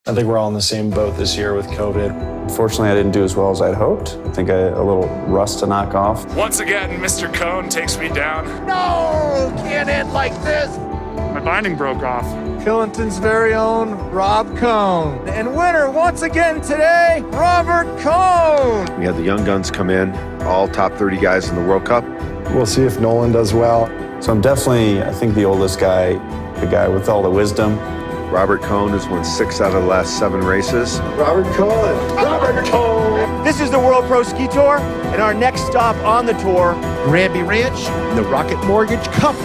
I think we're all in the same boat this year with COVID. Unfortunately, I didn't do as well as I'd hoped. I think a little rust to knock off. Once again, Mr. Cone takes me down. No, can't end like this. My binding broke off. Killington's very own Rob Cone. And winner once again today, Robert Cone. We had the young guns come in, all top 30 guys in the World Cup. We'll see if Nolan does well. So I'm definitely, I think, the oldest guy, the guy with all the wisdom. Robert Cone has won 6 out of the last 7 races. Robert Cone. Robert Cone. This is the World Pro Ski Tour, and our next stop on the tour, Granby Ranch, the Rocket Mortgage Cup.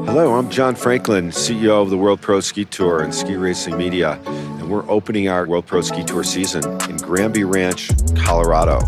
Hello, I'm John Franklin, CEO of the World Pro Ski Tour and Ski Racing Media, and we're opening our World Pro Ski Tour season in Granby Ranch, Colorado.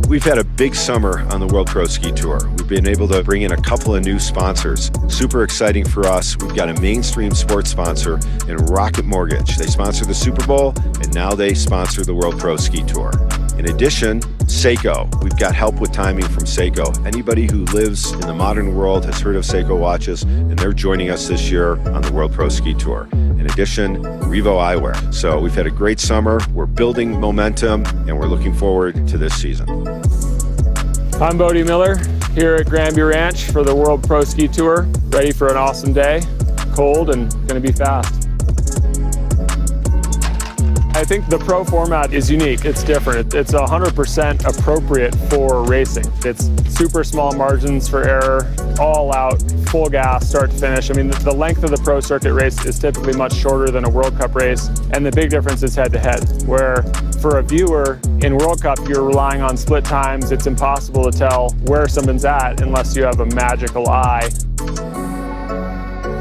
We've had a big summer on the World Pro Ski Tour. We've been able to bring in a couple of new sponsors. Super exciting for us. We've got a mainstream sports sponsor in Rocket Mortgage. They sponsor the Super Bowl, and now they sponsor the World Pro Ski Tour. In addition, Seiko. We've got help with timing from Seiko. Anybody who lives in the modern world has heard of Seiko watches, and they're joining us this year on the World Pro Ski Tour. In addition, Revo Eyewear. So we've had a great summer. We're building momentum, and we're looking forward to this season. I'm Bodie Miller here at Granby Ranch for the World Pro Ski Tour. Ready for an awesome day, cold and going to be fast. I think the pro format is unique. It's different. It's 100% appropriate for racing. It's super small margins for error, all out, full gas, start to finish. I mean, the length of the pro circuit race is typically much shorter than a World Cup race, and the big difference is head-to-head, where for a viewer in World Cup, you're relying on split times. It's impossible to tell where someone's at unless you have a magical eye.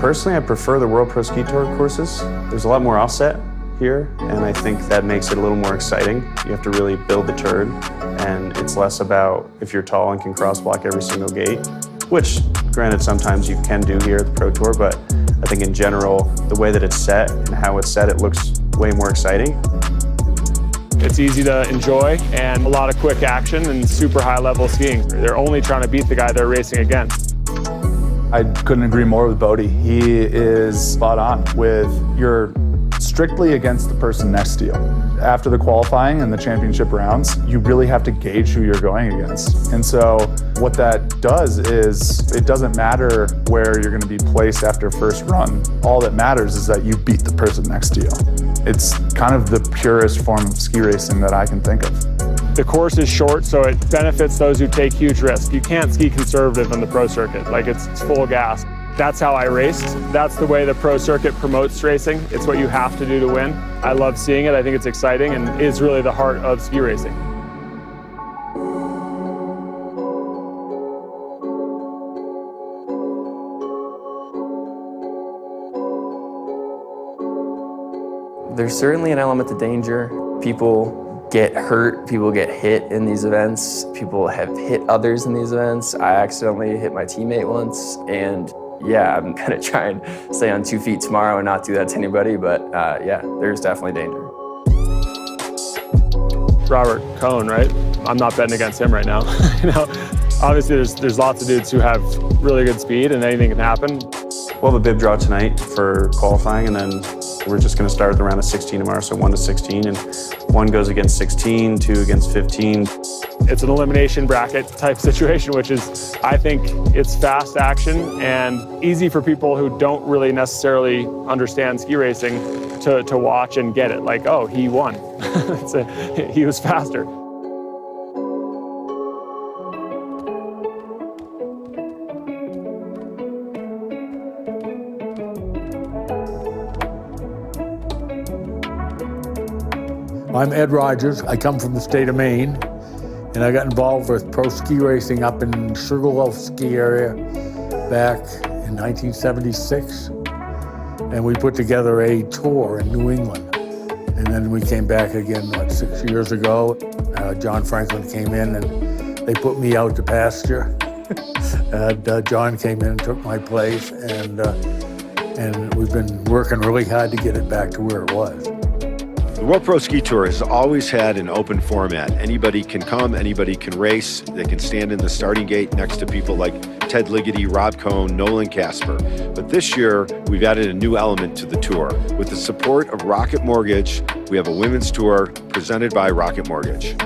Personally, I prefer the World Pro Ski Tour courses. There's a lot more offset here, and I think that makes it a little more exciting. You have to really build the turn, and it's less about if you're tall and can cross block every single gate, which granted sometimes you can do here at the Pro Tour, but I think in general, the way that it's set and how it's set, it looks way more exciting. It's easy to enjoy and a lot of quick action and super high level skiing. They're only trying to beat the guy they're racing against. I couldn't agree more with Bodie. He is spot on with your strictly against the person next to you. After the qualifying and the championship rounds, you really have to gauge who you're going against. And so what that does is it doesn't matter where you're going to be placed after first run. All that matters is that you beat the person next to you. It's kind of the purest form of ski racing that I can think of. The course is short, so it benefits those who take huge risks. You can't ski conservative on the pro circuit, like it's full gas. That's how I raced. That's the way the pro circuit promotes racing. It's what you have to do to win. I love seeing it. I think it's exciting and is really the heart of ski racing. There's certainly an element of danger. People get hurt, people get hit in these events, people have hit others in these events. I accidentally hit my teammate once, and yeah, I'm gonna try and stay on 2 feet tomorrow and not do that to anybody, but yeah, there's definitely danger. Robert Cone, right? I'm not betting against him right now. Obviously there's lots of dudes who have really good speed and anything can happen. We'll have a bib draw tonight for qualifying, and then we're just going to start at the round of 16 tomorrow, so 1 to 16, and 1 goes against 16, 2 against 15. It's an elimination bracket type situation, which is, I think it's fast action and easy for people who don't really necessarily understand ski racing to watch and get it. Like, oh, he won. He was faster. I'm Ed Rogers. I come from the state of Maine, And I got involved with pro ski racing up in Sugarloaf ski area back in 1976. And we put together a tour in New England. And then we came back again, 6 years ago. John Franklin came in and they put me out to pasture. And John came in and took my place, and we've been working really hard to get it back to where it was. The World Pro Ski Tour has always had an open format. Anybody can come, anybody can race. They can stand in the starting gate next to people like Ted Ligety, Rob Cohn, Nolan Casper. But this year, we've added a new element to the tour. With the support of Rocket Mortgage, we have a women's tour presented by Rocket Mortgage.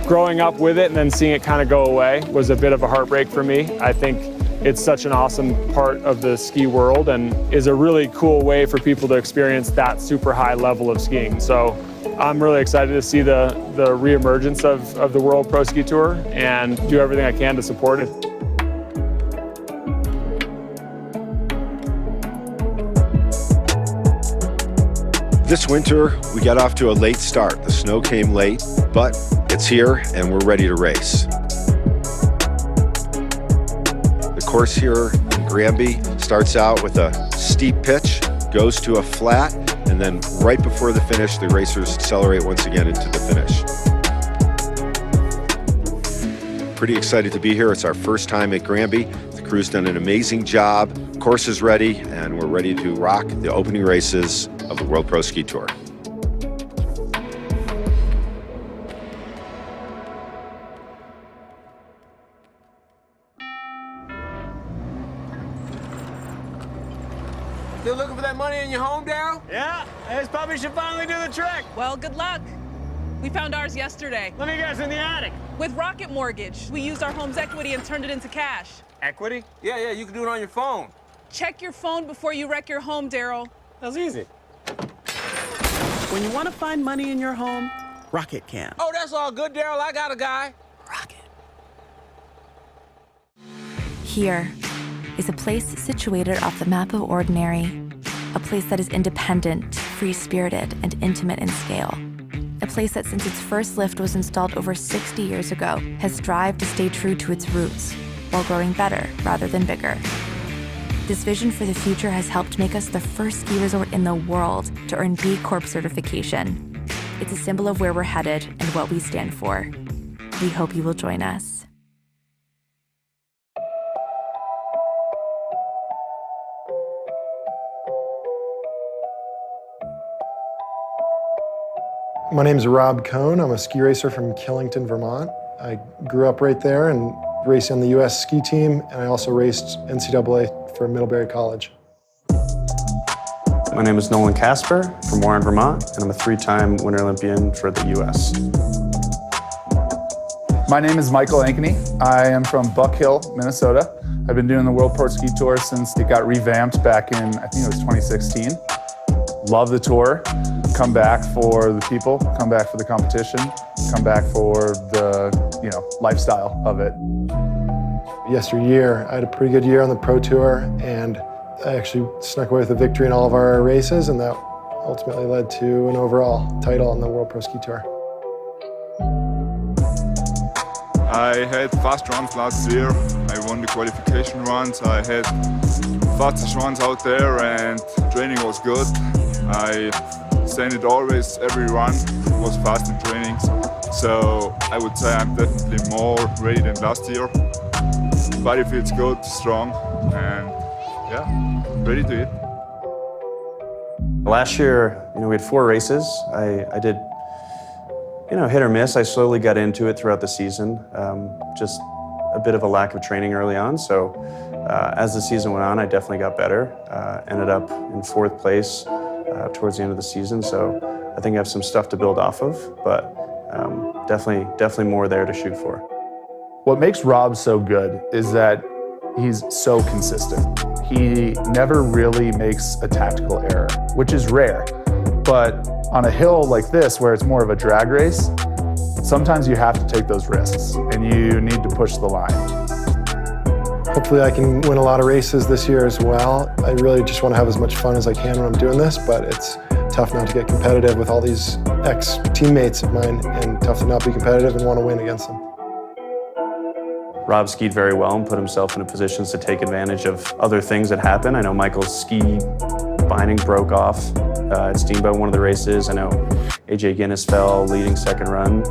Growing up with it and then seeing it kind of go away was a bit of a heartbreak for me. I think it's such an awesome part of the ski world and is a really cool way for people to experience that super high level of skiing. So I'm really excited to see the reemergence of the World Pro Ski Tour and do everything I can to support it. This winter, we got off to a late start. The snow came late, but it's here and we're ready to race. The course here in Granby starts out with a steep pitch, goes to a flat, and then right before the finish, the racers accelerate once again into the finish. Pretty excited to be here. It's our first time at Granby. The crew's done an amazing job. Course is ready, and we're ready to rock the opening races of the World Pro Ski Tour. Still looking for that money in your home, Daryl? Yeah, this puppy should finally do the trick. Well, good luck. We found ours yesterday. Let me guess, in the attic. With Rocket Mortgage, we used our home's equity and turned it into cash. Equity? Yeah, you can do it on your phone. Check your phone before you wreck your home, Daryl. That's easy. When you want to find money in your home, Rocket can. Oh, that's all good, Daryl. I got a guy. Rocket. Here is a place situated off the map of ordinary, a place that is independent, free-spirited, and intimate in scale. A place that since its first lift was installed over 60 years ago has strived to stay true to its roots while growing better rather than bigger. This vision for the future has helped make us the first ski resort in the world to earn B Corp certification. It's a symbol of where we're headed and what we stand for. We hope you will join us. My name's Rob Cohn. I'm a ski racer from Killington, Vermont. I grew up right there and raced on the U.S. ski team, and I also raced NCAA for Middlebury College. My name is Nolan Casper from Warren, Vermont, and I'm a three-time Winter Olympian for the U.S. My name is Michael Ankeny. I am from Buck Hill, Minnesota. I've been doing the World Pro Ski Tour since it got revamped back in, I think it was 2016. Love the tour. Come back for the people, come back for the competition, come back for the, lifestyle of it. Yesteryear, I had a pretty good year on the Pro Tour, and I actually snuck away with a victory in all of our races, and that ultimately led to an overall title on the World Pro Ski Tour. I had fast runs last year. I won the qualification runs. I had fastest runs out there, and training was good. I it always, every run was fast in trainings. So I would say I'm definitely more ready than last year. Body feels good, strong, and ready to eat. Last year, we had 4 races. I did, hit or miss. I slowly got into it throughout the season. Just a bit of a lack of training early on. So as the season went on, I definitely got better. Ended up in 4th place towards the end of the season. So I think I have some stuff to build off of, but definitely more there to shoot for. What makes Rob so good is that he's so consistent. He never really makes a tactical error, which is rare. But on a hill like this, where it's more of a drag race, sometimes you have to take those risks and you need to push the line. Hopefully I can win a lot of races this year as well. I really just want to have as much fun as I can when I'm doing this, but it's tough not to get competitive with all these ex-teammates of mine and tough to not be competitive and want to win against them. Rob skied very well and put himself in a position to take advantage of other things that happen. I know Michael's ski binding broke off at Steamboat, one of the races. I know AJ Guinness fell leading second run,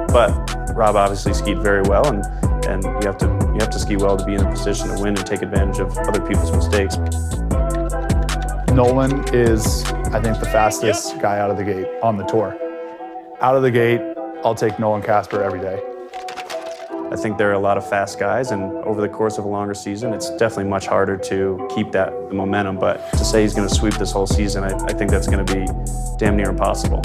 but Rob obviously skied very well, and you have to ski well to be in a position to win and take advantage of other people's mistakes. Nolan is, I think, the fastest guy out of the gate on the tour. Out of the gate, I'll take Nolan Casper every day. I think there are a lot of fast guys, and over the course of a longer season, it's definitely much harder to keep that momentum. But to say he's going to sweep this whole season, I think that's going to be damn near impossible.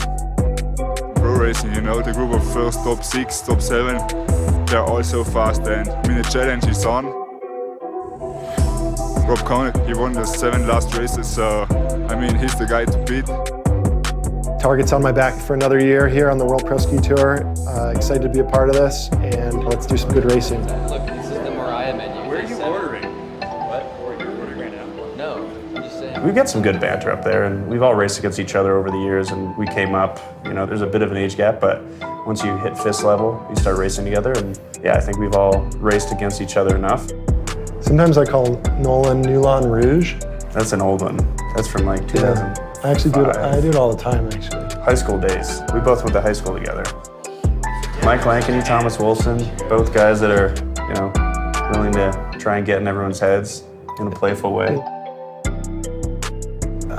Pro racing, you know, the group of first top 6, top 7, they're all so fast, and I mean, the challenge is on. Rob Cohn, he won the 7 last races, so I mean, he's the guy to beat. Target's on my back for another year here on the World Pro Ski Tour. Excited to be a part of this, and let's do some good racing. Look, this is the Mariah menu. Where are you ordering? What? You're ordering right now? No, I'm just saying. We've got some good banter up there, and we've all raced against each other over the years, and we came up, you know, there's a bit of an age gap, but once you hit fist level, you start racing together, and yeah, I think we've all raced against each other enough. Sometimes I call Nolan Moulin Rouge. That's an old one. That's from like 2000. Yeah. I actually do it all the time, actually. High school days. We both went to high school together. Mike Lankeny, Thomas Wilson, both guys that are, you know, willing to try and get in everyone's heads in a playful way.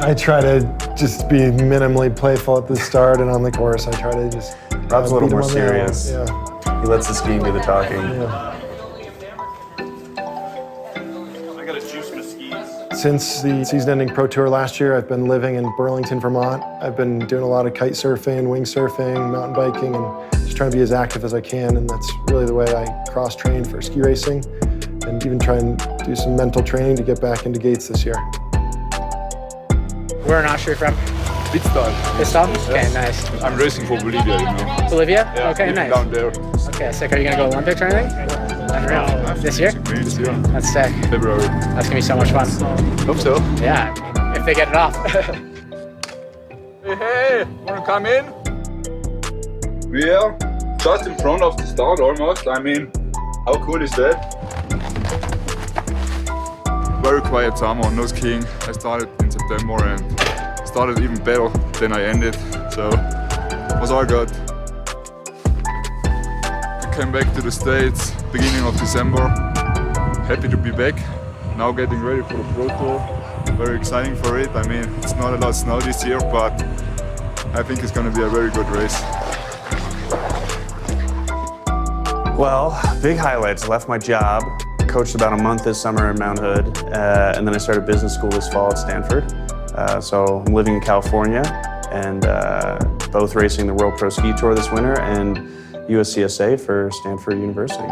I try to just be minimally playful at the start and on the course. I try to just. Rob's a little beat 'em more on the arrow. serious. Yeah. He lets the skiing do the talking. Yeah. I gotta juice my skis. Since the season-ending Pro Tour last year, I've been living in Burlington, Vermont. I've been doing a lot of kite surfing, wing surfing, mountain biking, and just trying to be as active as I can, and that's really the way I cross-train for ski racing, and even try and do some mental training to get back into gates this year. Where in Austria from? Witztal. Witztal? Okay, nice. I'm racing for Bolivia, you know. Bolivia? Yeah, okay, living nice. down there. Okay, sick. Are you gonna go Olympics or anything? Unreal. This year? This year. That's sick. February. That's gonna be so much fun. Hope so. Yeah, if they get it off. Hey, wanna come in? We are just in front of the start almost. I mean, how cool is that? Very quiet summer, no skiing. I started in September and started even better than I ended, so it was all good. I came back to the States beginning of December. Happy to be back. Now getting ready for the Pro Tour. Very exciting for it. I mean, it's not a lot of snow this year, but I think it's going to be a very good race. Well, big highlights. Left my job, coached about a month this summer in Mount Hood, and then I started business school this fall at Stanford. So I'm living in California, and both racing the World Pro Ski Tour this winter and USCSA for Stanford University.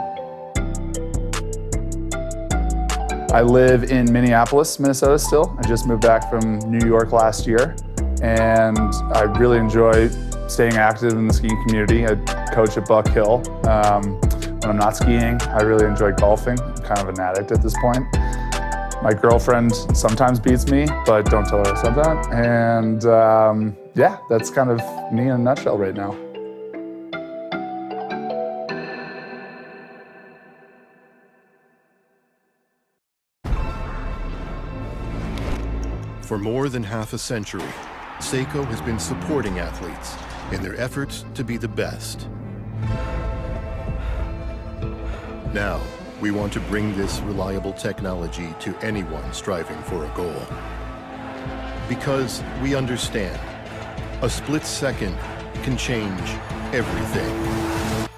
I live in Minneapolis, Minnesota still. I just moved back from New York last year, and I really enjoy staying active in the skiing community. I coach at Buck Hill. When I'm not skiing, I really enjoy golfing. I'm kind of an addict at this point. My girlfriend sometimes beats me, but don't tell her I said that. And yeah, that's kind of me in a nutshell right now. For more than half a century, Seiko has been supporting athletes in their efforts to be the best. Now, we want to bring this reliable technology to anyone striving for a goal. Because we understand, a split second can change everything.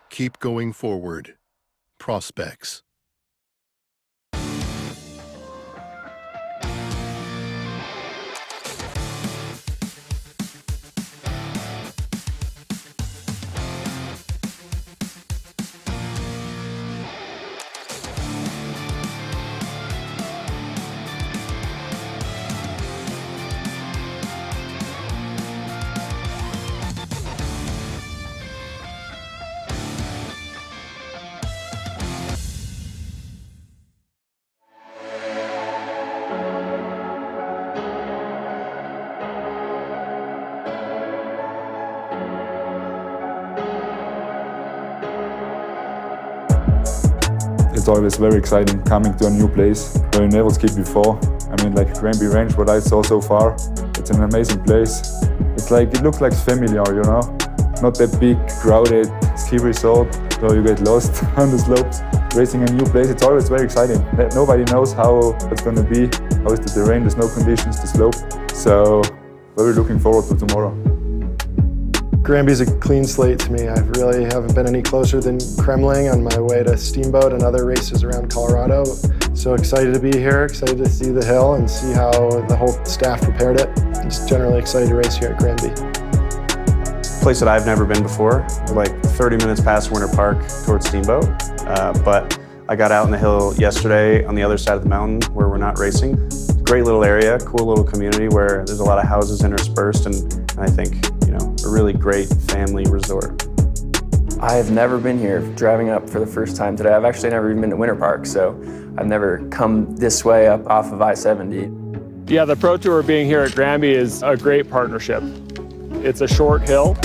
Keep going forward. Prospex. It's always very exciting coming to a new place where you never skied before. I mean, like Granby Range, what I saw so far, it's an amazing place. It's like, it looks like familiar, you know? Not that big, crowded ski resort, so you get lost on the slopes. Racing a new place, it's always very exciting. Nobody knows how it's going to be, how is the terrain, the snow conditions, the slope. So, very looking forward to tomorrow. Granby's a clean slate to me. I really haven't been any closer than Kremling on my way to Steamboat and other races around Colorado. So excited to be here, excited to see the hill and see how the whole staff prepared it. I'm just generally excited to race here at Granby. Place that I've never been before, like 30 minutes past Winter Park towards Steamboat. But I got out on the hill yesterday on the other side of the mountain where we're not racing. Great little area, cool little community where there's a lot of houses interspersed and I think, you know, a really great family resort. I have never been here driving up for the first time today. I've actually never even been to Winter Park, so I've never come this way up off of I-70. Yeah, the Pro Tour being here at Granby is a great partnership. It's a short hill,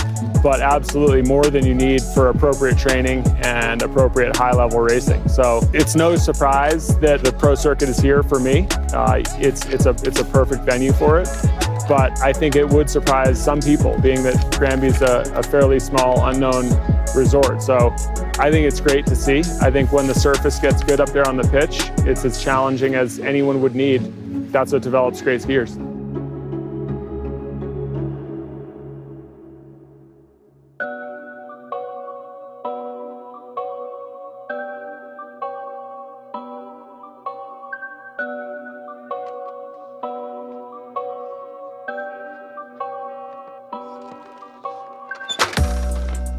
but absolutely more than you need for appropriate training and appropriate high-level racing. So it's no surprise that the pro circuit is here for me. It's a perfect venue for it. But I think it would surprise some people, being that Granby's a fairly small, unknown resort. So I think it's great to see. I think when the surface gets good up there on the pitch, it's as challenging as anyone would need. That's what develops great skiers.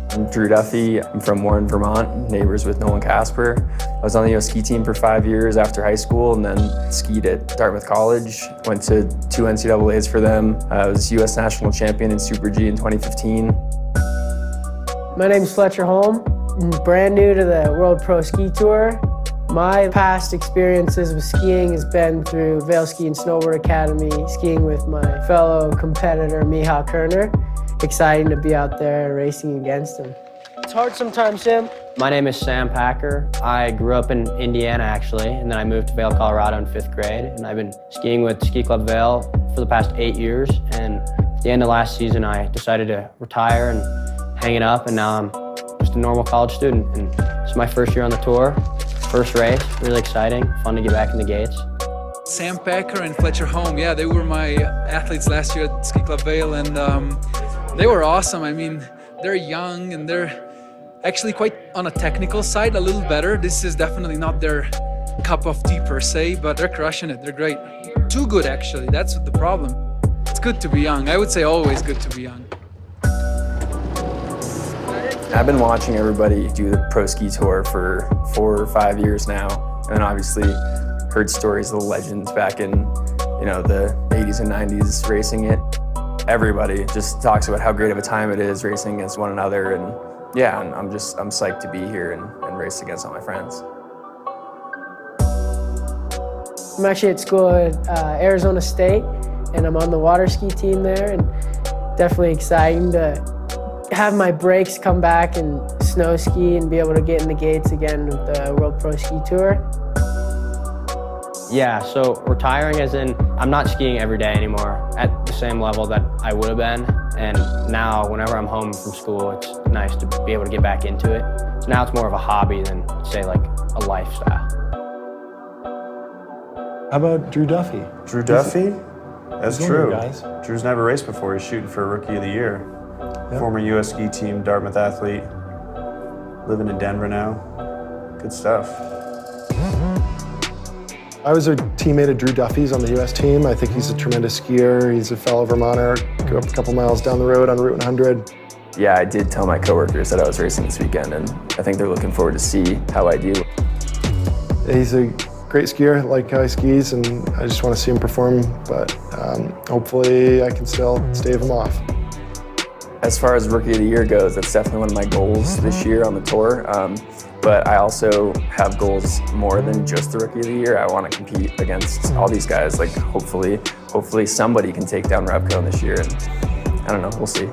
I'm Drew Duffy. I'm from Warren, Vermont, neighbors with Nolan Casper. I was on the US ski team for 5 years after high school and then skied at Dartmouth College. Went to 2 NCAAs for them. I was US national champion in Super G in 2015. My name is Fletcher Holm. I'm brand new to the World Pro Ski Tour. My past experiences with skiing has been through Vail Ski and Snowboard Academy, skiing with my fellow competitor, Michal Kerner. Exciting to be out there racing against him. It's hard sometimes, Sam. My name is Sam Packer. I grew up in Indiana, actually, and then I moved to Vail, Colorado in 5th grade. And I've been skiing with Ski Club Vail for the past 8 years. And at the end of last season, I decided to retire and hang it up. And now I'm just a normal college student. And it's my first year on the tour, first race, really exciting, fun to get back in the gates. Sam Packer and Fletcher Holm, yeah, they were my athletes last year at Ski Club Vail, and they were awesome. I mean, they're young and they're actually quite on a technical side, a little better. This is definitely not their cup of tea per se, but they're crushing it. They're great. Too good, actually. That's the problem. It's good to be young. I would say always good to be young. I've been watching everybody do the Pro Ski Tour for 4 or 5 years now, and obviously heard stories of the legends back in, you know, the 80s and 90s racing it. Everybody just talks about how great of a time it is racing against one another, and yeah, I'm psyched to be here and race against all my friends. I'm actually at school at Arizona State, and I'm on the water ski team there, and definitely exciting to have my breaks come back and snow ski and be able to get in the gates again with the World Pro Ski Tour. Yeah, so retiring as in, I'm not skiing every day anymore at the same level that I would have been. And now, whenever I'm home from school, it's nice to be able to get back into it. So now it's more of a hobby than, say, like a lifestyle. How about Drew Duffy? Drew Duffy? That's true. Guys. Drew's never raced before. He's shooting for Rookie of the Year. Yep. Former US ski team, Dartmouth athlete. Living in Denver now. Good stuff. I was a teammate of Drew Duffy's on the US team. I think he's a tremendous skier. He's a fellow Vermonter. Grew up a couple miles down the road on Route 100. Yeah, I did tell my coworkers that I was racing this weekend, and I think they're looking forward to see how I do. He's a great skier, like how he skis, and I just want to see him perform, but hopefully I can still stave him off. As far as Rookie of the Year goes, that's definitely one of my goals this year on the tour. But I also have goals more than just the Rookie of the Year. I want to compete against all these guys. Like hopefully somebody can take down Repcon this year, and I don't know, we'll see.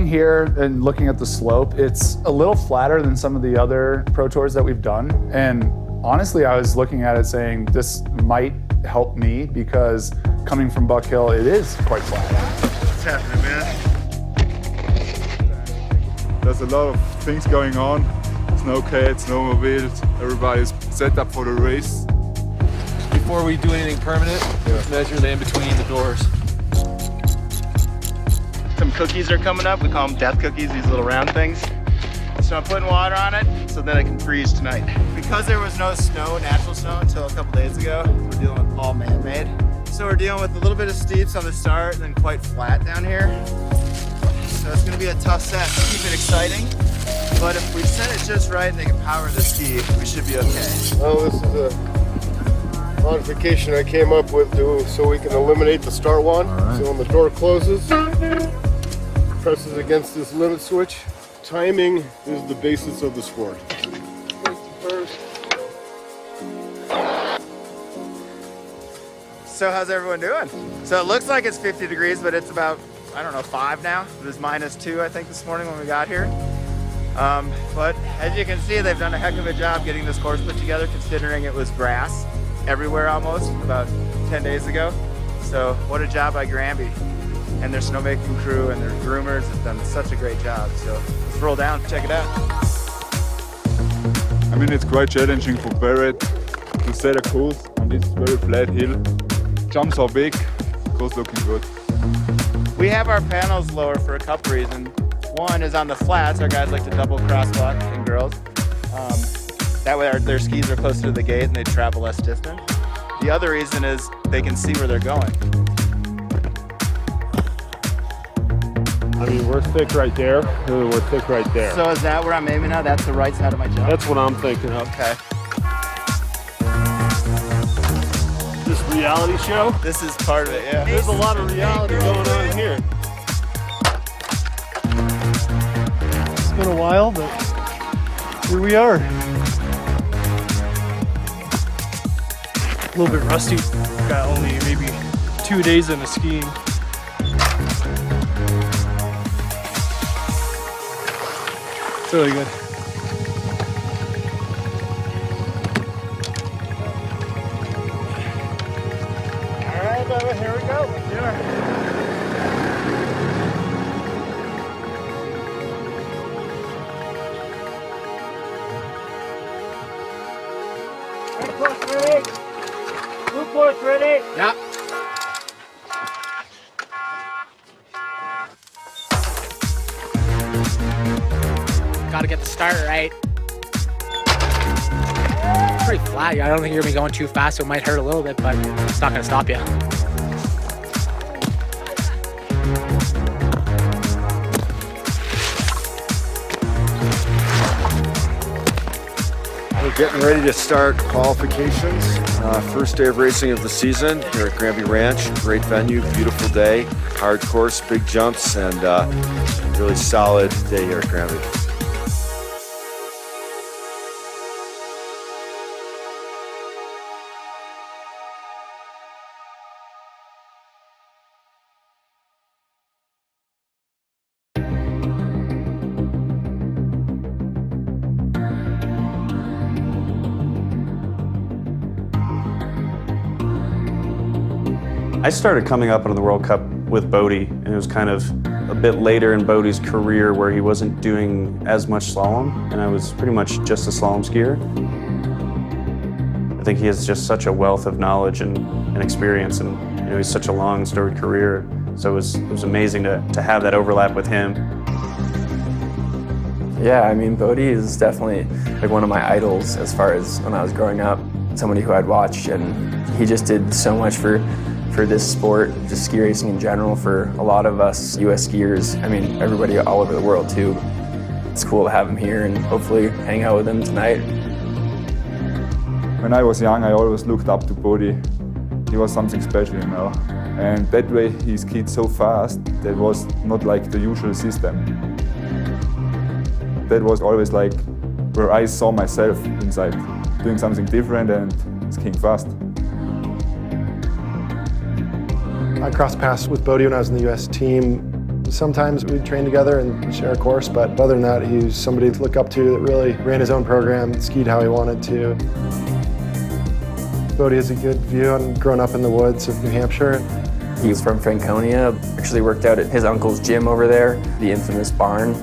coming here and looking at the slope, it's a little flatter than some of the other Pro Tours that we've done. And honestly, I was looking at it saying this might help me because coming from Buck Hill, it is quite flat. What's happening, man? There's a lot of things going on. Snowcade, snowmobiles, everybody's set up for the race. Before we do anything permanent, let's measure the in-between the doors. Some cookies are coming up. We call them death cookies, these little round things. So I'm putting water on it so then it can freeze tonight. Because there was no snow, natural snow, until a couple days ago, we're dealing with all man-made. So we're dealing with a little bit of steeps on the start and then quite flat down here. So it's gonna be a tough set to keep it exciting. But if we set it just right and they can power the ski, we should be okay. Well, this is a modification I came up with so we can eliminate the start one. Right. So when the door closes, presses against this limit switch. Timing is the basis of the sport. First. So how's everyone doing? So it looks like it's 50 degrees, but it's about, I don't know, 5 now. It was -2, I think, this morning when we got here. But as you can see, they've done a heck of a job getting this course put together, considering it was grass everywhere almost about 10 days ago. So what a job by Granby and their snowmaking crew and their groomers have done such a great job. So let's roll down, check it out. I mean, it's quite challenging for Barrett to set a course on this very flat hill. Jumps are big, course looking good. We have our panels lower for a couple reasons. One is on the flats, our guys like to double crosswalk and girls. That way their skis are closer to the gate and they travel less distance. The other reason is they can see where they're going. I mean, we're thick right there, and we're thick right there. So is that where I'm aiming at? That's the right side of my jump? That's what I'm thinking. Okay. This reality show? This is part of it, yeah. There's a lot of reality going on here. It's been a while, but here we are. A little bit rusty. Got only maybe 2 days into skiing. It's really good. All right, Bubba, here we go. Let's do it. Ready? Blue course ready? Yeah. Gotta get the start right. Pretty flat. I don't think you're gonna be going too fast, so it might hurt a little bit, but it's not gonna stop you. We're getting ready to start qualifications. First day of racing of the season here at Granby Ranch. Great venue, beautiful day, hard course, big jumps, and really solid day here at Granby. I started coming up into the World Cup with Bodie, and it was kind of a bit later in Bodie's career where he wasn't doing as much slalom, and I was pretty much just a slalom skier. I think he has just such a wealth of knowledge and experience, and he's such a long, storied career. So it was amazing to have that overlap with him. Yeah, I mean, Bodie is definitely like one of my idols as far as when I was growing up. Somebody who I'd watched, and he just did so much for this sport, just ski racing in general, for a lot of us US skiers. I mean, everybody all over the world too. It's cool to have him here and hopefully hang out with him tonight. When I was young, I always looked up to Bodie. He was something special, you know. And that way he skied so fast, that was not like the usual system. That was always like where I saw myself inside, doing something different and skiing fast. I crossed paths with Bodie when I was in the US team Sometimes we train together and share a course, but other than that, he was somebody to look up to that really ran his own program, skied how he wanted to. Bodie has a good view on growing up in the woods of New Hampshire. He's from Franconia, actually worked out at his uncle's gym over there, the infamous barn.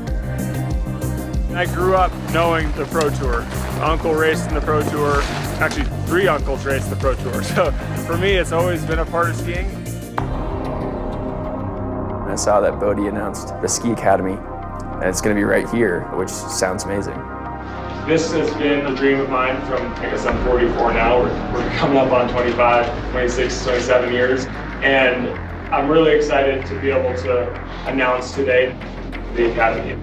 I grew up knowing the Pro Tour. Uncle raced in the Pro Tour. Actually, 3 uncles raced the Pro Tour. So for me, it's always been a part of skiing. I saw that Bodie announced the ski academy, and it's going to be right here, which sounds amazing. This has been a dream of mine from, I guess I'm 44 now. We're coming up on 25, 26, 27 years. And I'm really excited to be able to announce today the academy.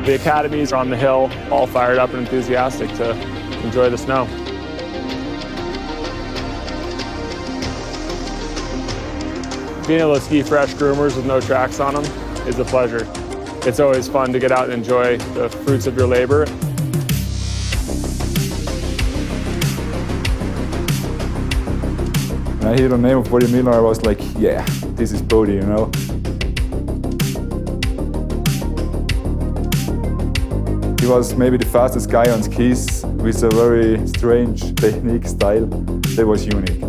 The academy's on the hill, all fired up and enthusiastic to enjoy the snow. Being able to ski fresh groomers with no tracks on them is a pleasure. It's always fun to get out and enjoy the fruits of your labor. When I hear the name of Bodie Miller, I was like, yeah, this is Bodie, you know. He was maybe the fastest guy on skis with a very strange technique style that was unique.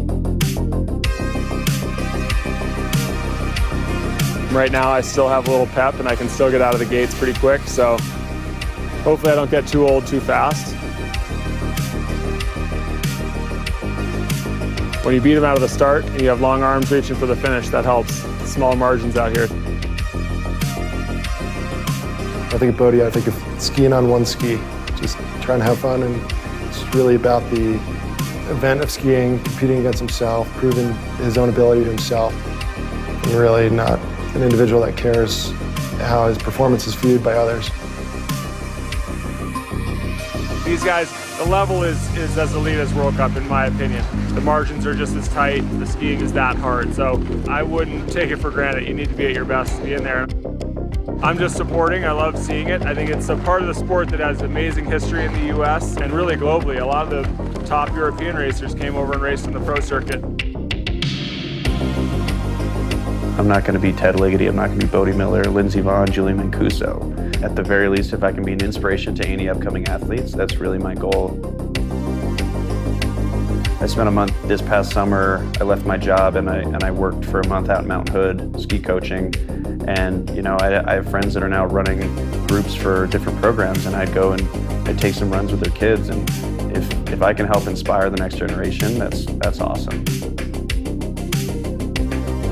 Right now I still have a little pep and I can still get out of the gates pretty quick, so hopefully I don't get too old too fast. When you beat them out of the start and you have long arms reaching for the finish, that helps. Small margins out here. I think of Bodie, I think of skiing on one ski, just trying to have fun, and it's really about the event of skiing, competing against himself, proving his own ability to himself, and really not an individual that cares how his performance is viewed by others. These guys, the level is as elite as World Cup in my opinion. The margins are just as tight, the skiing is that hard, so I wouldn't take it for granted. You need to be at your best to be in there. I'm just supporting, I love seeing it. I think it's a part of the sport that has amazing history in the US and really globally. A lot of the top European racers came over and raced in the pro circuit. I'm not going to be Ted Ligety, I'm not going to be Bodie Miller, Lindsey Vonn, Julian Mancuso. At the very least, if I can be an inspiration to any upcoming athletes, that's really my goal. I spent a month this past summer. I left my job and I worked for a month out in Mount Hood, ski coaching. And you know, I have friends that are now running groups for different programs, and I'd go and I'd take some runs with their kids. And if I can help inspire the next generation, that's awesome.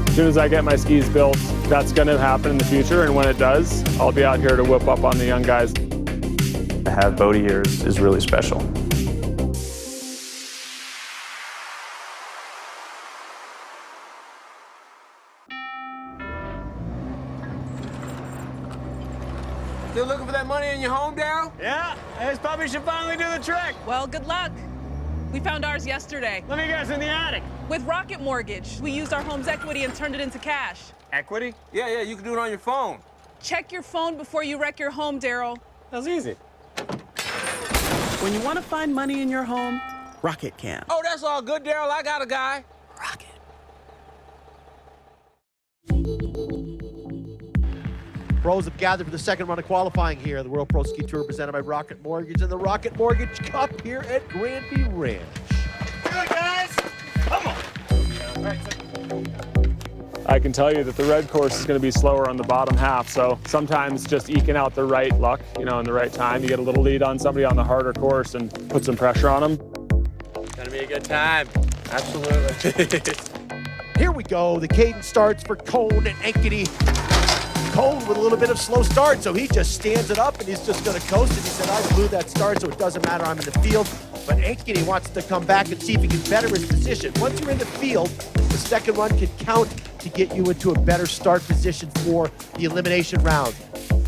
As soon as I get my skis built, that's going to happen in the future, and when it does, I'll be out here to whip up on the young guys. To have Bodie here is really special. Still looking for that money in your home, Daryl? Yeah, this puppy should finally do the trick. Well, good luck. We found ours yesterday. Let me guess, in the attic. With Rocket Mortgage, we used our home's equity and turned it into cash. Equity? Yeah, you can do it on your phone. Check your phone before you wreck your home, Daryl. That's easy. When you want to find money in your home, Rocket can. Oh, that's all good, Daryl. I got a guy. Rocket. Pros have gathered for the second round of qualifying here. The World Pro Ski Tour presented by Rocket Mortgage and the Rocket Mortgage Cup here at Granby Ranch. Good, guys. Come on. I can tell you that the red course is going to be slower on the bottom half, so sometimes just eking out the right luck, you know, in the right time, you get a little lead on somebody on the harder course and put some pressure on them. Gonna be a good time. Absolutely. Here we go. The cadence starts for Cone and Ankeny. Cone with a little bit of slow start, so he just stands it up and he's just going to coast it. He said, I blew that start, so it doesn't matter, I'm in the field. But Ankeny wants to come back and see if he can better his position. Once you're in the field, the second run can count to get you into a better start position for the elimination round.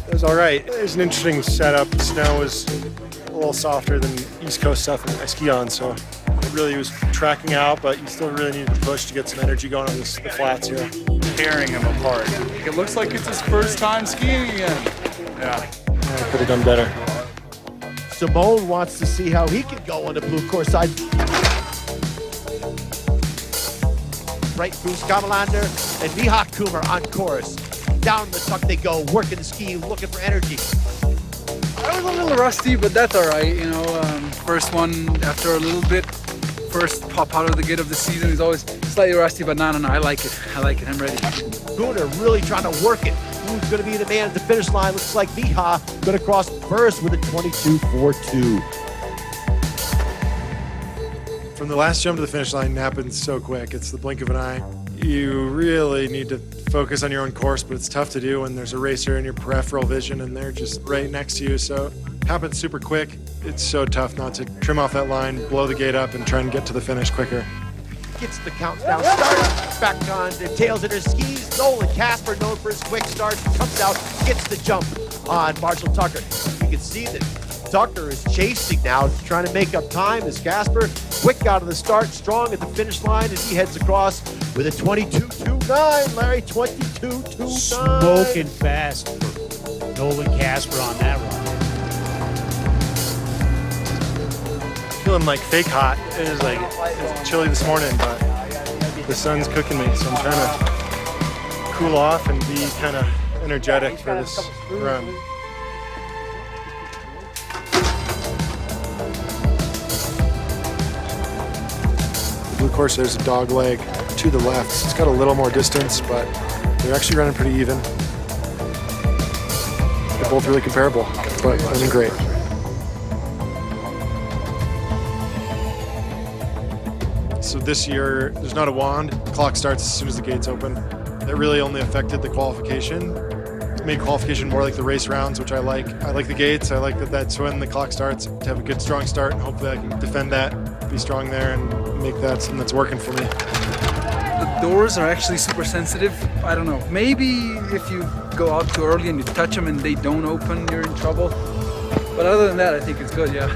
It was all right. It was an interesting setup. The snow was a little softer than East Coast stuff I ski on, so it really was tracking out, but you still really needed to push to get some energy going on the flats here. Tearing him apart. It looks like it's his first time skiing again. Yeah. I could have done better. Simone wants to see how he can go on the blue course side. right through Skamalander and Mihak Kumar on course. Down the tuck they go, working the ski, looking for energy. I was a little rusty, but that's all right, you know. First one after a little bit. First pop out of the gate of the season is always slightly rusty, but no, I like it. I'm ready. Gunnar really trying to work it. Who's going to be the man at the finish line? Looks like Miha going to cross first with a 22.42. From the last jump to the finish line happens so quick. It's the blink of an eye. You really need to focus on your own course, but it's tough to do when there's a racer in your peripheral vision and they're just right next to you. So it happens super quick. It's so tough not to trim off that line, blow the gate up, and try and get to the finish quicker. Gets the countdown start, back on the tails of her skis. Nolan Casper, known for his quick starts, comes out, gets the jump on Marshall Tucker. You can see that Tucker is chasing now, trying to make up time as Casper, quick out of the start, strong at the finish line as he heads across with a 22.29, Larry, 22.29. Smoking fast for Nolan Casper on that run. Feeling like fake hot. It was like it's chilly this morning, but the sun's cooking me, so I'm trying to cool off and be kind of energetic for this run. The blue course, there's a dog leg to the left. So it's got a little more distance, but they're actually running pretty even. They're both really comparable, but running great. So this year, there's not a wand. The clock starts as soon as the gates open. That really only affected the qualification. It made qualification more like the race rounds, which I like. I like the gates. I like that that's when the clock starts, to have a good, strong start, and hopefully I can defend that, be strong there, and make that something that's working for me. The doors are actually super sensitive. I don't know. Maybe if you go out too early and you touch them and they don't open, you're in trouble. But other than that, I think it's good, yeah.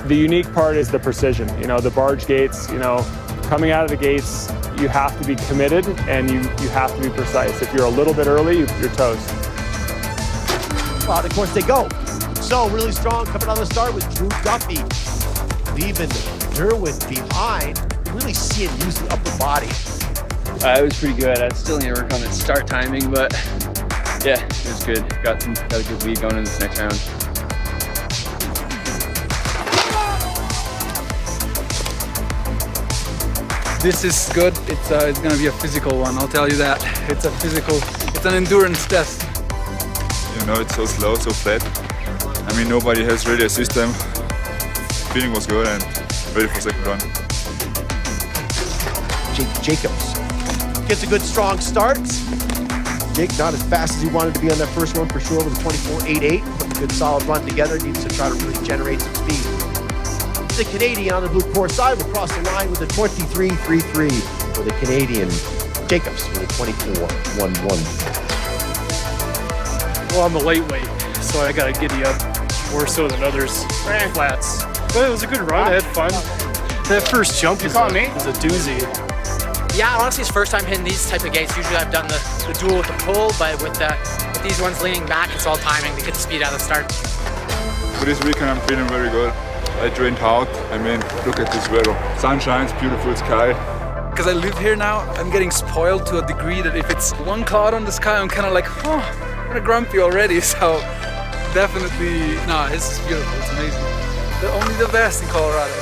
The unique part is the precision. You know, the barge gates, you know, coming out of the gates, you have to be committed and you have to be precise. If you're a little bit early, you're toast. Well, of course they go. So really strong coming out of the start with Drew Duffy. Leaving Derwin behind. Really seeing use the upper body. It was pretty good. I still need to work on the start timing, but yeah, it was good. Got a good lead going in this next round. This is good. It's going to be a physical one, I'll tell you that. It's an endurance test. You know, it's so slow, so flat. I mean, nobody has really a system. Feeling was good and ready for second run. Jake Jacobs gets a good strong start. Jake not as fast as he wanted to be on that first run for sure with a 24.88. Put a good solid run together. Needs to try to really generate some speed. The Canadian on the blue course side will cross the line with a 23.33 for the Canadian. Jacobs with a 24.11. Well, I'm a lightweight, so I got to giddy up more so than others. Flats. But it was a good run. I had fun. That first jump was a doozy. Yeah, honestly, it's first time hitting these type of gates. Usually I've done the duel with the pull, but with these ones leaning back, it's all timing to get the speed out of the start. For this weekend, I'm feeling very good. I trained hard. I mean, look at this weather. Sun shines, beautiful sky. Because I live here now, I'm getting spoiled to a degree that if it's one cloud on the sky, I'm kind of like, oh, I'm kind of grumpy already. So definitely, no, it's beautiful. It's amazing. Only the best in Colorado.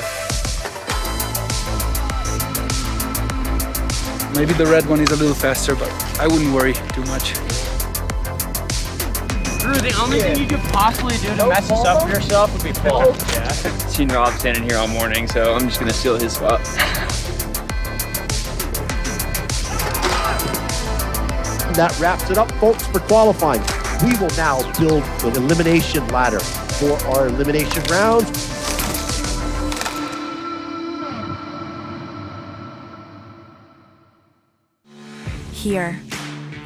Maybe the red one is a little faster, but I wouldn't worry too much. Drew, the only thing you could possibly do to mess this up for yourself would be pull. Yeah. Seen Rob standing here all morning, so I'm just gonna steal his spot. That wraps it up, folks, for qualifying. We will now build an elimination ladder for our elimination rounds. Here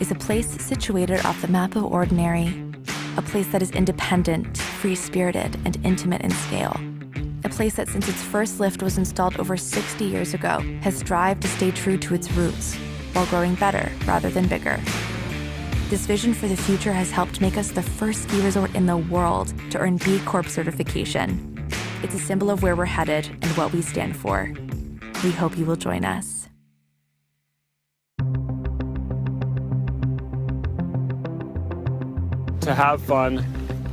is a place situated off the map of ordinary, a place that is independent, free-spirited, and intimate in scale. A place that since its first lift was installed over 60 years ago has strived to stay true to its roots while growing better rather than bigger. This vision for the future has helped make us the first ski resort in the world to earn B Corp certification. It's a symbol of where we're headed and what we stand for. We hope you will join us. To have fun,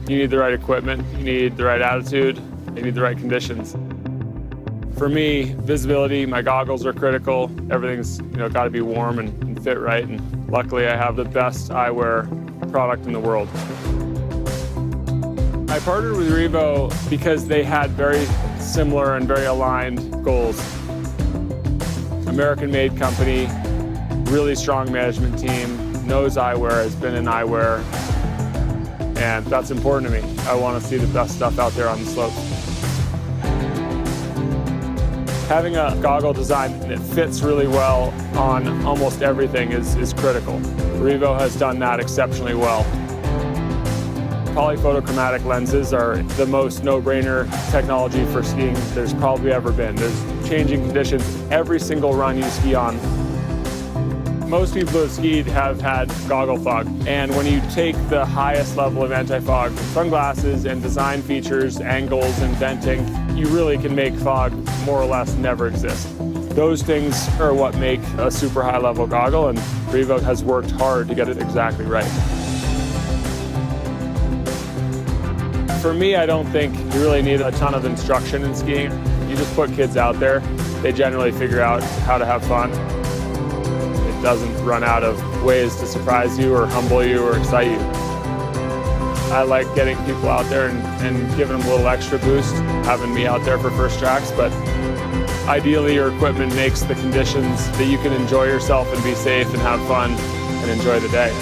you need the right equipment, you need the right attitude, you need the right conditions. For me, visibility, my goggles are critical. Everything's got to be warm and fit right. And luckily, I have the best eyewear product in the world. I partnered with Revo because they had very similar and very aligned goals. American-made company, really strong management team, knows eyewear, has been in eyewear, and that's important to me. I want to see the best stuff out there on the slope. Having a goggle design that fits really well on almost everything is critical. Revo has done that exceptionally well. Polyphotochromatic lenses are the most no-brainer technology for skiing there's probably ever been. There's changing conditions every single run you ski on. Most people who have skied have had goggle fog, and when you take the highest level of anti-fog sunglasses and design features, angles, and venting, you really can make fog more or less never exist. Those things are what make a super high-level goggle, and Revo has worked hard to get it exactly right. For me, I don't think you really need a ton of instruction in skiing. You just put kids out there, they generally figure out how to have fun. It doesn't run out of ways to surprise you or humble you or excite you. I like getting people out there and giving them a little extra boost, having me out there for first tracks, but ideally your equipment makes the conditions that you can enjoy yourself and be safe and have fun and enjoy the day.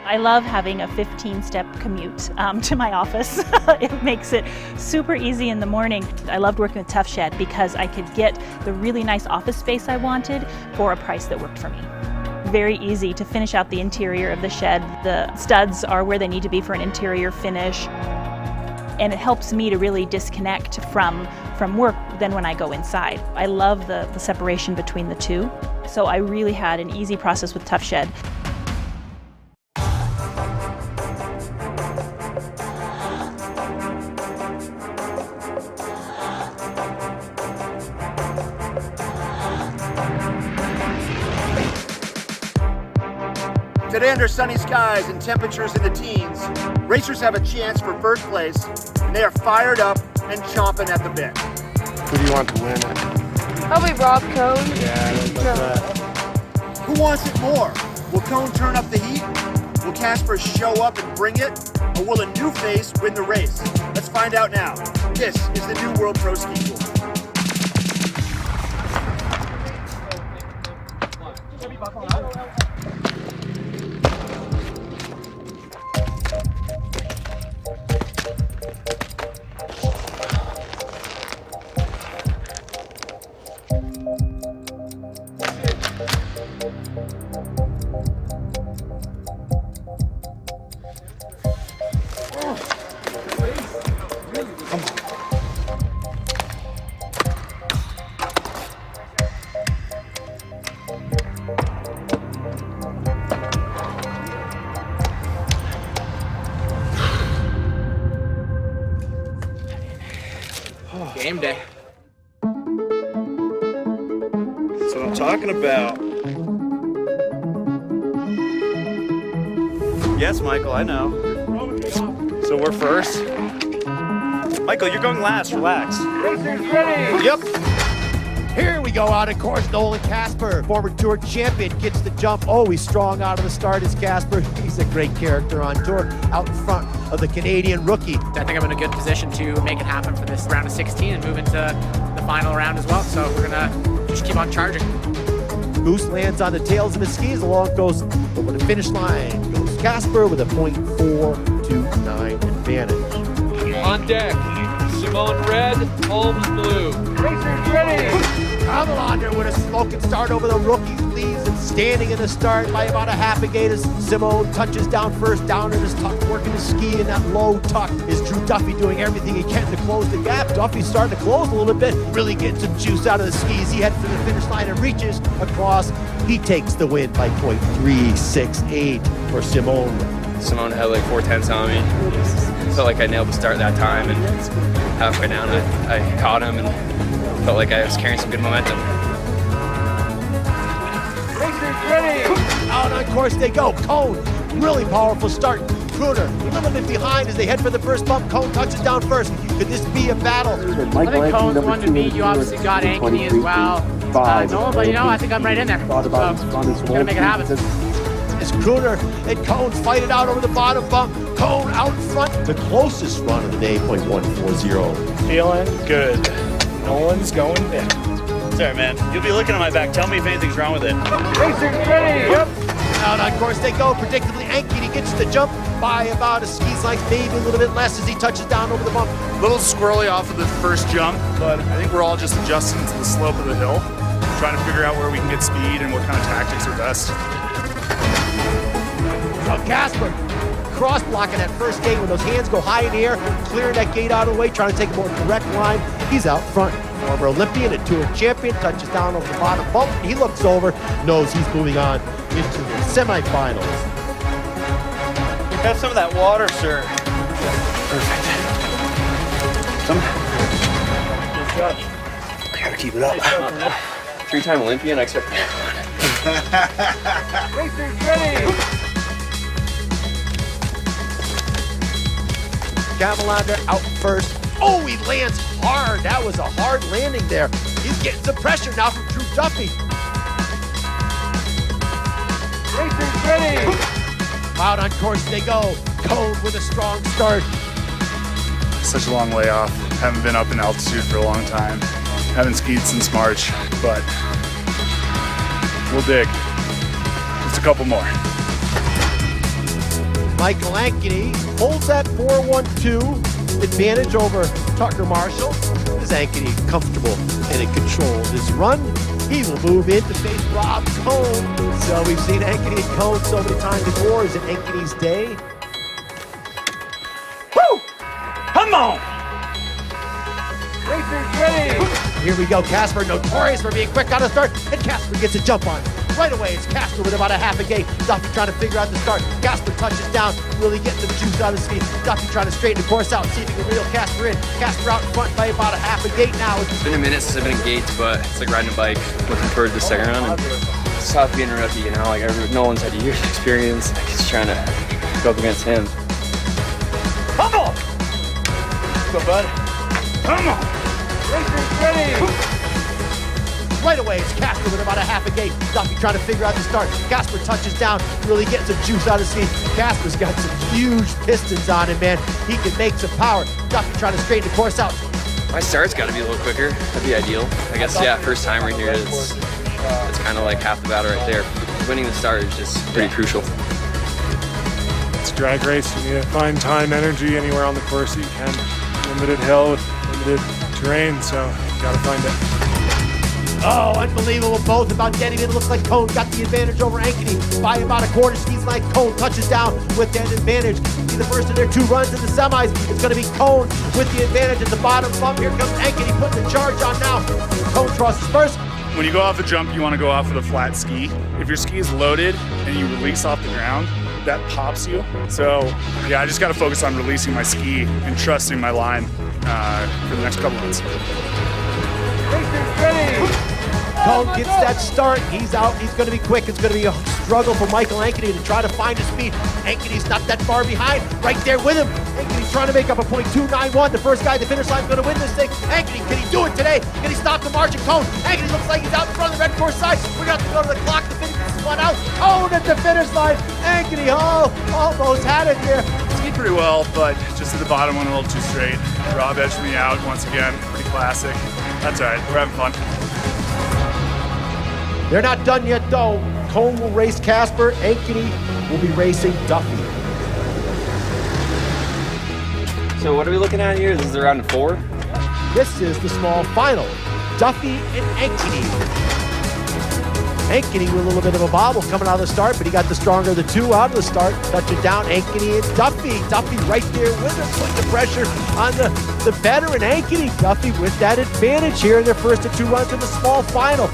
I love having a 15-step commute to my office. It makes it super easy in the morning. I loved working with Tough Shed because I could get the really nice office space I wanted for a price that worked for me. Very easy to finish out the interior of the shed. The studs are where they need to be for an interior finish. And it helps me to really disconnect from work than when I go inside. I love the separation between the two. So I really had an easy process with Tough Shed. Today, under sunny skies and temperatures in the teens, racers have a chance for first place, and they are fired up and chomping at the bit. Who do you want to win it? Probably Rob Cone. Yeah, I like that. Who wants it more? Will Cone turn up the heat? Will Casper show up and bring it? Or will a new face win the race? Let's find out now. This is the new World Pro Ski Tour. Game day. That's what I'm talking about. Yes, Michael, I know. So we're first. Michael, you're going last. Relax. Racers ready! Yep. Here we go out of course. Nolan Casper, former tour champion, gets the jump. Oh, he's strong out of the start is Casper. He's a great character on tour, out in front of the Canadian rookie. I think I'm in a good position to make it happen for this round of 16 and move into the final round as well. So we're gonna just keep on charging. Goose lands on the tails of his skis. Along goes over the finish line. Goes Casper with a .429 advantage. On deck, Simone red, Holmes blue. Racers ready! Kamalander with a smoking start over the rookie leads and standing in the start by about a half a gate as Simone touches down first, down in his tuck, working his ski in that low tuck is Drew Duffy doing everything he can to close the gap. Duffy's starting to close a little bit, really getting some juice out of the skis. He heads to the finish line and reaches across. He takes the win by .368 for Simone. Simone had like 4/10 on me. Felt like I nailed the start that time, and halfway down I caught him and felt like I was carrying some good momentum. on course they go. Cone, really powerful start. Gruner, a little bit behind as they head for the first bump. Cone touches down first. Could this be a battle? I think Cone's one to beat. You obviously got Ankeny as well. Nolan, but I think I'm right in there. So, gonna make it happen. As Gruner and Cone fight it out over the bottom bump. Cone out front. The closest run of the day, 0.140. Feeling good. Nolan's going down. Sorry, man. You'll be looking at my back. Tell me if anything's wrong with it. Racing's ready. Yep. Out on course they go. Predictably, Ankeny gets the jump by about a ski's length, maybe a little bit less as he touches down over the bump. A little squirrely off of the first jump, but I think we're all just adjusting to the slope of the hill, trying to figure out where we can get speed and what kind of tactics are best. Now Casper cross blocking that first gate when those hands go high in the air, clearing that gate out of the way, trying to take a more direct line. He's out front. Former Olympian and Tour champion touches down over the bottom bump. He looks over, knows he's moving on into the semifinals. Have some of that water, sir. Perfect. Good job. I gotta keep it up. Three-time Olympian, I expect. Racing's ready. Camelander out first. Oh, he lands hard. That was a hard landing there. He's getting some pressure now from Drew Duffy. Racing's ready. Out on course they go. Cone with a strong start. Such a long way off. Haven't been up in altitude for a long time. Haven't skied since March, but we'll dig. Just a couple more. Michael Ankeny holds that 4-1-2 advantage over Tucker Marshall. Is Ankeny comfortable and in control of his run? He will move in to face Rob Cone. So we've seen Ankeny and Cone so many times before. Is it Ankeny's day? Woo! Come on! Racing's ready. Here we go. Casper, notorious for being quick out of start, and Casper gets a jump on. Right away, it's Casper with about a half a gate. Duffy trying to figure out the start. Casper touches down, really getting the juice out of his feet. Duffy trying to straighten the course out, see if he can reel Casper in. Casper out in front by about a half a gate now. It's been a minute since I've been in gates, but it's like riding a bike, looking forward to the second round. And it's tough being a rookie, you know, like Nolan's had years of experience. Like just trying to go up against him. Come on! Go, bud. Come on! Racing's ready. Right away, it's Casper with about a half a gate. Duffy trying to figure out the start. Casper touches down, really getting some juice out of his feet. Casper's got some huge pistons on him, man. He can make some power. Duffy trying to straighten the course out. My start's got to be a little quicker. That'd be ideal. I guess, yeah, first time right here, it's kind of like half the battle right there. Winning the start is just pretty crucial. It's a drag race. You need to find time, energy anywhere on the course that you can. Limited hill with limited terrain, so you got to find it. Oh, unbelievable. Both about getting in. It looks like Cone got the advantage over Ankeny by about a quarter. Skis like Cone touches down with that advantage. See the first of their two runs in the semis. It's going to be Cone with the advantage at the bottom bump. Here comes Ankeny putting the charge on now. Cone crosses first. When you go off the jump, you want to go off with a flat ski. If your ski is loaded and you release off the ground, that pops you. So, yeah, I just got to focus on releasing my ski and trusting my line for the next couple runs. Racing's ready. Cone gets that start. He's out. He's going to be quick. It's going to be a struggle for Michael Ankeny to try to find his speed. Ankeny's not that far behind. Right there with him. Ankeny's trying to make up a .291. The first guy at the finish line is going to win this thing. Ankeny, can he do it today? Can he stop the march of Cone? Ankeny looks like he's out in front of the red course side. We're going to have to go to the clock to finish this one out. Cone at the finish line. Ankeny, almost had it there. Skied pretty well, but just at the bottom went a little too straight. Rob edged me out once again. Pretty classic. That's all right. We're having fun. They're not done yet, though. Cone will race Casper. Ankeny will be racing Duffy. So what are we looking at here? This is the round of 4? This is the small final. Duffy and Ankeny. Ankeny with a little bit of a bobble coming out of the start, but he got the stronger of the two out of the start. Touching down, Ankeny and Duffy. Duffy right there with him, putting the pressure on the veteran Ankeny. Duffy with that advantage here in their first of 2 runs in the small final.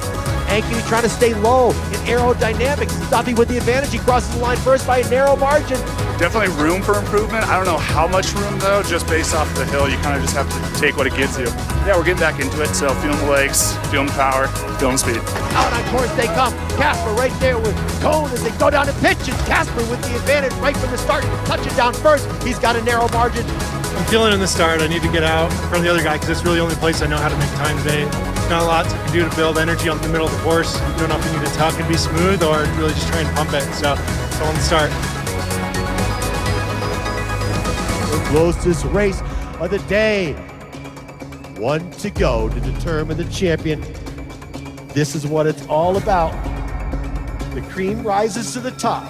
Ankeny trying to stay low in aerodynamics. Duffy with the advantage. He crosses the line first by a narrow margin. Definitely room for improvement. I don't know how much room, though. Just based off the hill, you kind of just have to take what it gives you. Yeah, we're getting back into it, so feeling the legs, feeling the power, feeling the speed. Out on course they come. Casper right there with Cone as they go down the pitch, and Casper with the advantage right from the start. Touching down first. He's got a narrow margin. I'm feeling in the start. I need to get out in front of the other guy because it's really the only place I know how to make time today. Not a lot you can do to build energy on the middle of the course. You don't know if you need to tuck and be smooth or really just try and pump it. So it's on the start. The closest race of the day. 1 to go to determine the champion. This is what it's all about. The cream rises to the top.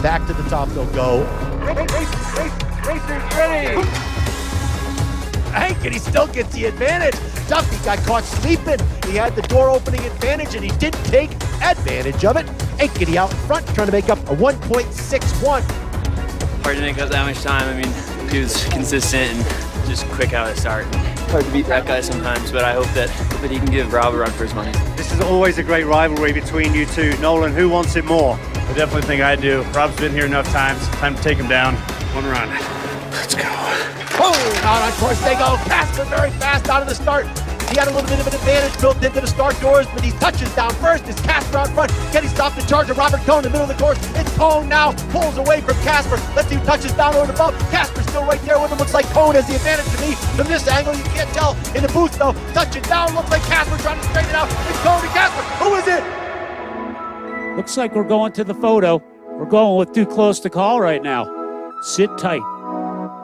Back to the top they'll go. Racers ready! Hank, and he still gets the advantage. Duffy got caught sleeping. He had the door opening advantage and he didn't take advantage of it. Ankeny out in front trying to make up a 1.61. Hard to make up that much time. I mean, he was consistent and just quick out of the start. Hard to beat that guy sometimes, but I hope that he can give Rob a run for his money. This is always a great rivalry between you two. Nolan, who wants it more? I definitely think I do. Rob's been here enough times. Time to take him down. One run. Let's go. Boom! Out on course they go. Casper very fast out of the start. He had a little bit of an advantage built into the start doors, but he touches down first. It's Casper out front. Can he stop the charge of Robert Cone in the middle of the course? It's Cone now. Pulls away from Casper. Let's see who touches down over the bump. Casper's still right there with him. Looks like Cone has the advantage to me. From this angle, you can't tell. In the booth, though, touching down. Looks like Casper trying to straighten it out. It's Cone and Casper. Who is it? Looks like we're going to the photo. We're going with too close to call right now. Sit tight.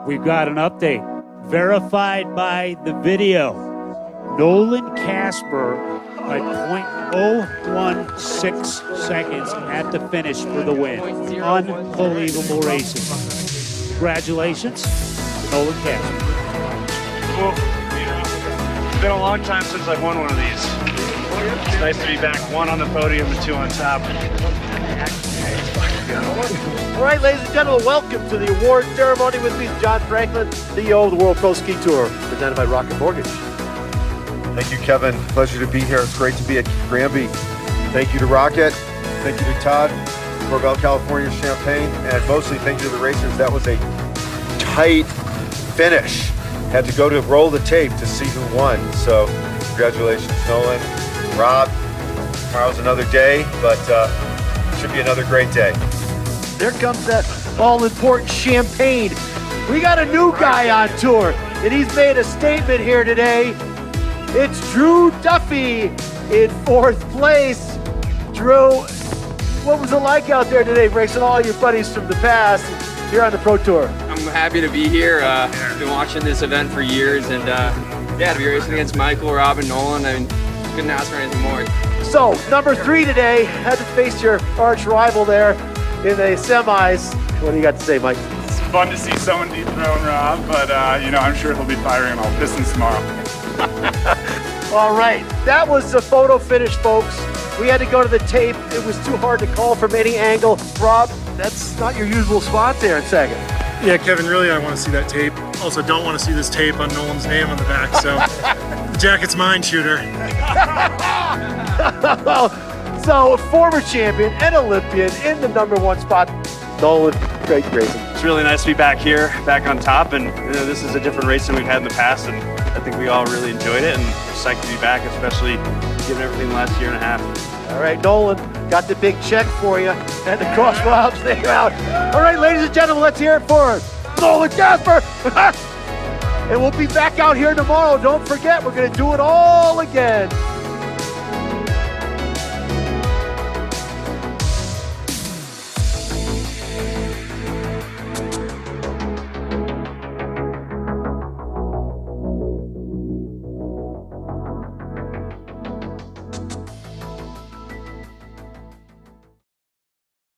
We've got an update. Verified by the video. Nolan Casper by 0.016 seconds at the finish for the win. Unbelievable racing. Congratulations, Nolan Casper. Well, it's been a long time since I've won one of these. It's nice to be back, 1 on the podium and 2 on top. All right, ladies and gentlemen, welcome to the award ceremony. With me is John Franklin, CEO of the World Pro Ski Tour, presented by Rocket Mortgage. Thank you, Kevin. Pleasure to be here. It's great to be at Granby. Thank you to Rocket. Thank you to Todd, Corval, California, Champaign, and mostly thank you to the racers. That was a tight finish. Had to go to roll the tape to see who won. So congratulations, Nolan, Rob. Tomorrow's another day, but should be another great day. There comes that all-important Champagne. We got a new guy on tour, and he's made a statement here today. It's Drew Duffy in 4th place. Drew, what was it like out there today, racing all your buddies from the past here on the Pro Tour? I'm happy to be here. Been watching this event for years, and yeah, to be racing against Michael, Rob, and Nolan, I mean, couldn't ask for anything more. So, number 3 today, had to face your arch rival there in the semis. What do you got to say, Mike? It's fun to see someone dethrone Rob, but you know, I'm sure he'll be firing on all pistons tomorrow. All right, that was the photo finish, folks. We had to go to the tape. It was too hard to call from any angle. Rob, that's not your usual spot there in second. Yeah, Kevin, really, I want to see that tape. Also, don't want to see this tape on Nolan's name on the back, so the jacket's mine, shooter. So, a former champion and Olympian in the #1 spot, Nolan, great racing. It's really nice to be back here, back on top, and you know, this is a different race than we've had in the past, and I think we all really enjoyed it, and psyched to be back, especially given everything the last year and a half. All right, Nolan, got the big check for you, and the cross wilds thing out. All right, ladies and gentlemen, let's hear it for Nolan Casper. And we'll be back out here tomorrow. Don't forget, we're going to do it all again.